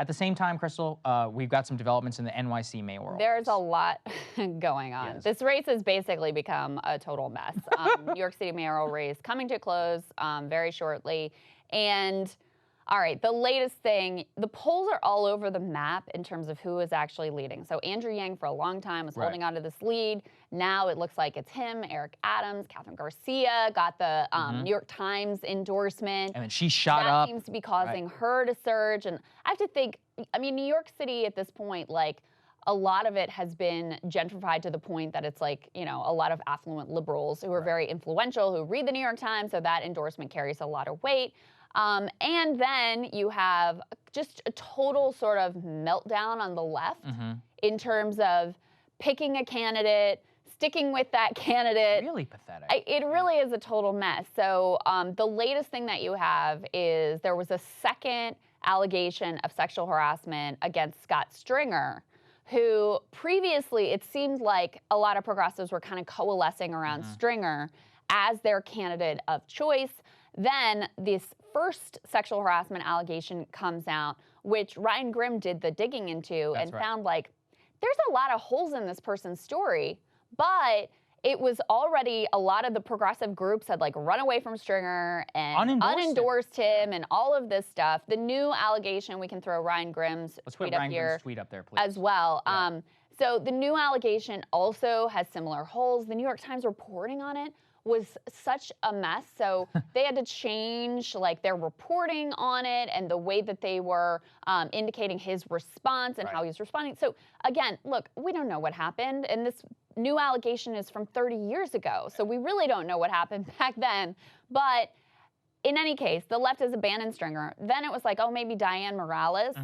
At the same time, Krystal, we've got some developments in the NYC mayoral. There's a lot going on. Yes. This race has basically become a total mess. New York City mayoral race coming to a close very shortly. And all right, the latest thing, the polls are all over the map in terms of who is actually leading. So Andrew Yang for a long time was holding on to this lead. Now it looks like it's him, Eric Adams, Catherine Garcia got the New York Times endorsement. And then she shot up. That seems to be causing her to surge. And I have to think, I mean, New York City at this point, like, a lot of it has been gentrified to the point that it's like, you know, a lot of affluent liberals who are very influential, who read the New York Times, so that endorsement carries a lot of weight. And then you have just a total sort of meltdown on the left in terms of picking a candidate, sticking with that candidate. Really pathetic. It really is a total mess. So the latest thing that you have is there was a second allegation of sexual harassment against Scott Stringer, who previously it seemed like a lot of progressives were kind of coalescing around Stringer as their candidate of choice. Then this first sexual harassment allegation comes out, which Ryan Grimm did the digging into and found like there's a lot of holes in this person's story, but it was already a lot of the progressive groups had like run away from Stringer and unendorsed him and all of this stuff. The new allegation, we can throw Ryan Grimm's tweet up here tweet up there, please. as well. So the new allegation also has similar holes. The New York Times reporting on it was such a mess. So they had to change like their reporting on it and the way that they were indicating his response and how he was responding. So again, look, we don't know what happened. And this new allegation is from 30 years ago. So we really don't know what happened back then. But in any case, the left has abandoned Stringer. Then it was like, oh, maybe Diane Morales,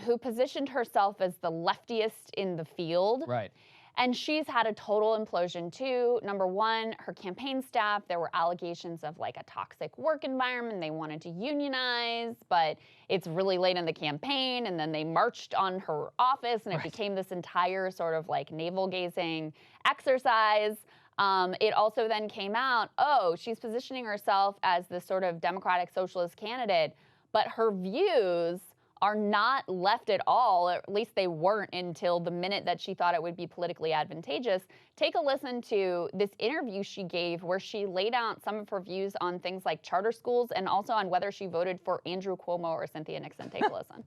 who positioned herself as the leftiest in the field. Right. And she's had a total implosion too. Number one, her campaign staff, there were allegations of like a toxic work environment. They wanted to unionize, but it's really late in the campaign. And then they marched on her office and it became this entire sort of like navel-gazing exercise. It also then came out, oh, she's positioning herself as this sort of democratic socialist candidate, but her views are not left at all, or at least they weren't until the minute that she thought it would be politically advantageous. Take a listen to this interview she gave where she laid out some of her views on things like charter schools and also on whether she voted for Andrew Cuomo or Cynthia Nixon. Take a listen.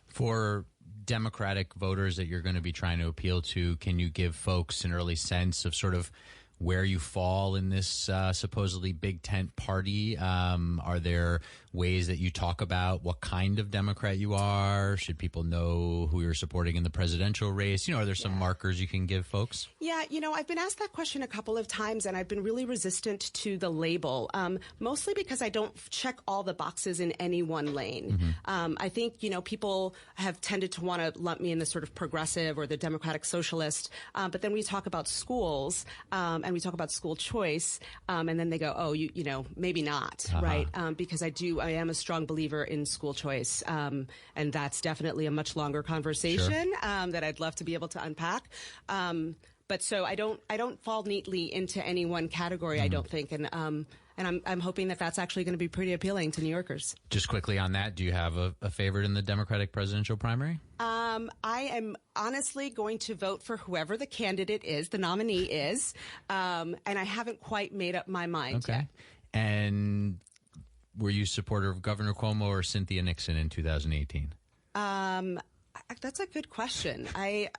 For Democratic voters that you're going to be trying to appeal to, can you give folks an early sense of sort of where you fall in this supposedly big tent party? Are there ways that you talk about what kind of Democrat you are? Should people know who you're supporting in the presidential race? You know, are there some markers you can give folks? Yeah, you know, I've been asked that question a couple of times, and I've been really resistant to the label, mostly because I don't check all the boxes in any one lane. I think, you know, people have tended to want to lump me in the sort of progressive or the democratic socialist, but then we talk about schools, and we talk about school choice, and then they go, oh, you know, maybe not, right? Because I am a strong believer in school choice, and that's definitely a much longer conversation that I'd love to be able to unpack. But so I don't fall neatly into any one category, I don't think, and I'm hoping that that's actually going to be pretty appealing to New Yorkers. Just quickly on that, do you have a favorite in the Democratic presidential primary? I am honestly going to vote for whoever the candidate is, the nominee is, and I haven't quite made up my mind yet. And were you a supporter of Governor Cuomo or Cynthia Nixon in 2018? That's a good question. I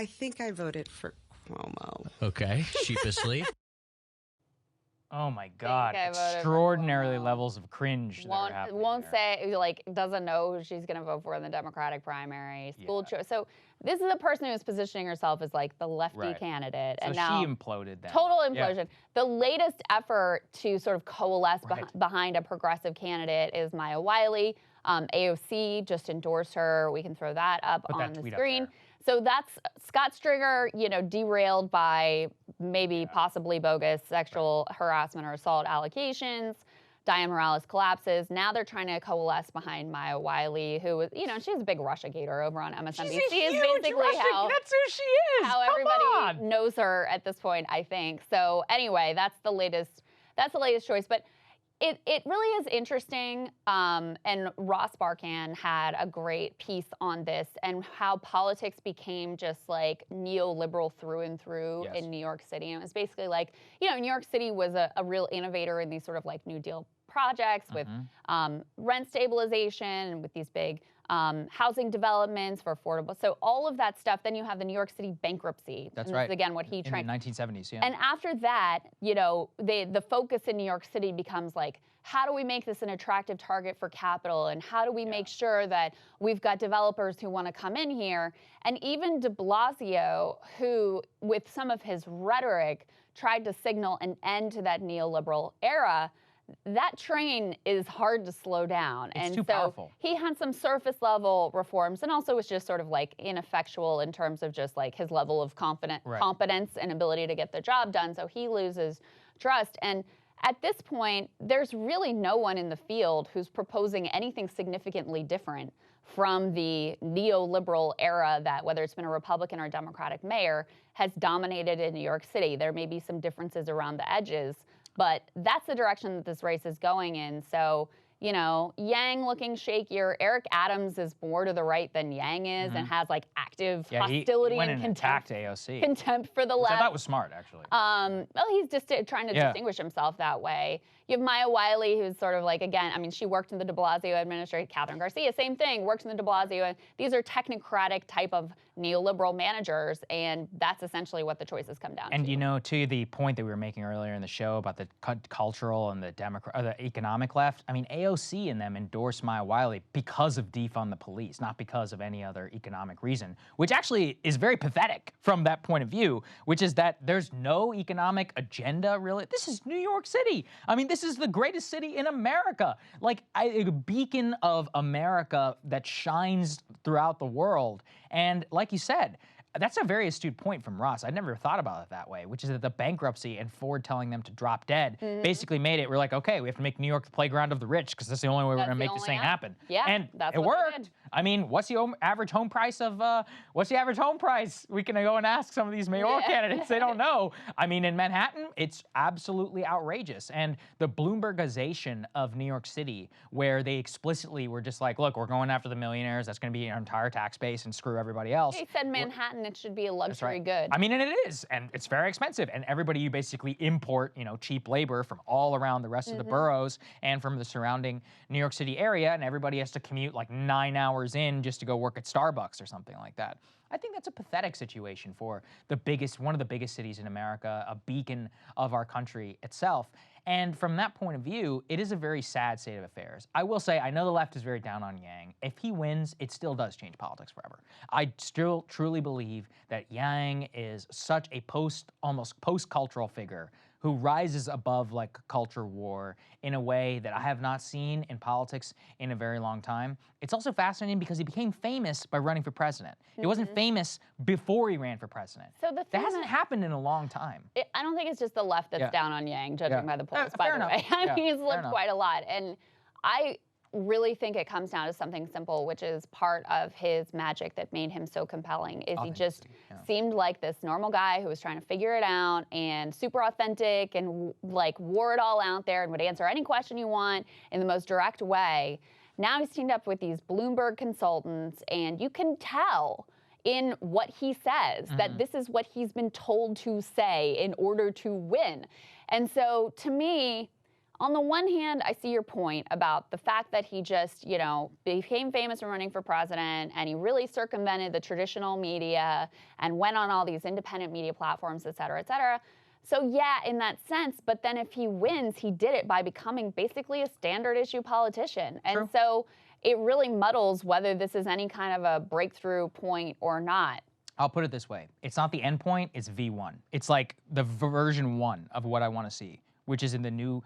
think I voted for Cuomo. Okay, sheepishly. Oh my God! Extraordinary levels of cringe that are happening. Won't say, like, doesn't know who she's going to vote for in the Democratic primary. School choice. So this is a person who's positioning herself as like the lefty candidate, So and now she imploded. Then. Total implosion. The latest effort to sort of coalesce behind a progressive candidate is Maya Wiley. AOC just endorsed her. We can throw that up on the screen. So that's Scott Stringer, you know, derailed by maybe possibly bogus sexual harassment or assault allegations. Diane Morales collapses. Now they're trying to coalesce behind Maya Wiley, who was, you know, she's a big Russia-gator over on MSNBC. She's a huge basically how that's who she is. How everybody knows her at this point, I think. So anyway, that's the latest choice. But It really is interesting, and Ross Barkan had a great piece on this and how politics became just like neoliberal through and through in New York City. And it was basically like, you know, New York City was a real innovator in these sort of like New Deal projects with rent stabilization and with these big housing developments for affordable. So all of that stuff. Then you have the New York City bankruptcy. That's and right. This is, again, what he tried. In the 1970s, yeah. And after that, you know, the focus in New York City becomes like, how do we make this an attractive target for capital? And how do we make sure that we've got developers who want to come in here? And even de Blasio, who, with some of his rhetoric, tried to signal an end to that neoliberal era, that train is hard to slow down. It's and too so powerful. He had some surface level reforms and also was just sort of like ineffectual in terms of just like his level of competence and ability to get the job done. So he loses trust. And at this point, there's really no one in the field who's proposing anything significantly different from the neoliberal era that, whether it's been a Republican or a Democratic mayor, has dominated in New York City. There may be some differences around the edges, but that's the direction that this race is going in. So, you know, Yang looking shakier. Eric Adams is more to the right than Yang is and has like active hostility he went and attacked AOC. contempt for the Which left. I thought was smart, actually. Well, he's just trying to distinguish himself that way. You have Maya Wiley, who's sort of like, again, I mean, she worked in the de Blasio administration. Catherine Garcia, same thing, works in the de Blasio. These are technocratic type of neoliberal managers, and that's essentially what the choices come down to. And you know, to the point that we were making earlier in the show about the cultural and the the economic left, I mean, AOC and them endorsed Maya Wiley because of defund the police, not because of any other economic reason, which actually is very pathetic from that point of view, which is that there's no economic agenda, really. This is New York City. I mean, this is the greatest city in America, like a beacon of America that shines throughout the world. And like you said, that's a very astute point from Ross. I never thought about it that way, which is that the bankruptcy and Ford telling them to drop dead basically made it, we're like, okay, we have to make New York the playground of the rich because that's the only way we're going to make this thing happen. Yeah, and that's it what they worked. did. I mean, what's the average home price of, what's the average home price? We can go and ask some of these mayoral candidates. They don't know. I mean, in Manhattan, it's absolutely outrageous. And the Bloombergization of New York City, where they explicitly were just like, look, we're going after the millionaires. That's going to be our entire tax base and screw everybody else. He said Manhattan, it should be a luxury good. I mean, and it is, and it's very expensive. And everybody, you basically import, you know, cheap labor from all around the rest of the boroughs and from the surrounding New York City area, and everybody has to commute like 9 hours in just to go work at Starbucks or something like that. I think that's a pathetic situation for one of the biggest cities in America, a beacon of our country itself. And from that point of view, it is a very sad state of affairs. I will say, I know the left is very down on Yang. If he wins, it still does change politics forever. I still truly believe that Yang is such a almost post-cultural figure who rises above like a culture war in a way that I have not seen in politics in a very long time. It's also fascinating because he became famous by running for president. He wasn't famous before he ran for president. So that hasn't happened in a long time. I don't think it's just the left that's down on Yang, judging by the polls, by the way. I mean, he's lived quite a lot. And I really think it comes down to something simple, which is part of his magic that made him so compelling, is he just seemed like this normal guy who was trying to figure it out and super authentic and like wore it all out there and would answer any question you want in the most direct way. Now he's teamed up with these Bloomberg consultants, and you can tell in what he says that this is what he's been told to say in order to win. And so to me, on the one hand, I see your point about the fact that he just, you know, became famous from running for president, and he really circumvented the traditional media and went on all these independent media platforms, et cetera, et cetera. So yeah, in that sense, but then if he wins, he did it by becoming basically a standard issue politician. And so it really muddles whether this is any kind of a breakthrough point or not. I'll put it this way. It's not the end point, it's V1. It's like the version 1 of what I want to see, which is in the new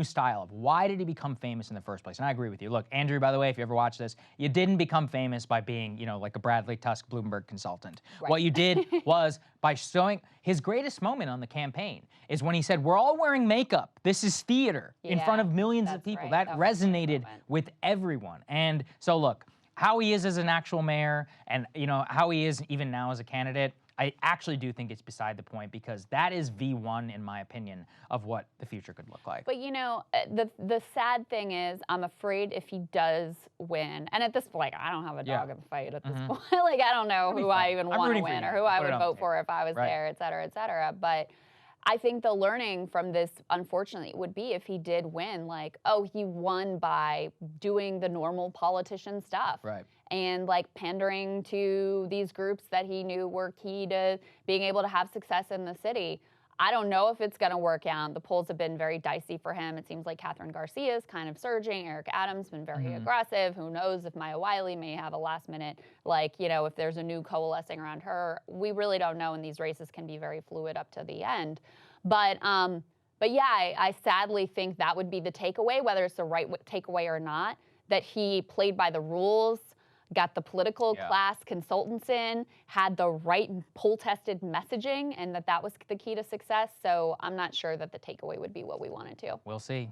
style of why did he become famous in the first place? And I agree with you. Look, Andrew, by the way, if you ever watch this, you didn't become famous by being, you know, like a Bradley Tusk Bloomberg consultant. Right. What you did was by showing his greatest moment on the campaign is when he said, we're all wearing makeup. This is theater in front of millions of people. That resonated with everyone. And so look, how he is as an actual mayor and, you know, how he is even now as a candidate, I actually do think it's beside the point because that is V1, in my opinion, of what the future could look like. But you know, the sad thing is, I'm afraid if he does win, and at this point, like, I don't have a dog in the fight at this point. Like, I don't know who I even want to win or who I would vote for if I was there, et cetera, et cetera. But I think the learning from this, unfortunately, would be if he did win, like, oh, he won by doing the normal politician stuff. Right. And like pandering to these groups that he knew were key to being able to have success in the city. I don't know if it's going to work out. The polls have been very dicey for him. It seems like Catherine Garcia is kind of surging. Eric Adams has been very aggressive. Who knows if Maya Wiley may have a last minute, like, you know, if there's a new coalescing around her. We really don't know, and these races can be very fluid up to the end. But yeah, I sadly think that would be the takeaway, whether it's the right takeaway or not, that he played by the rules, got the political class consultants in, had the right poll-tested messaging, and that was the key to success. So I'm not sure that the takeaway would be what we wanted to. We'll see.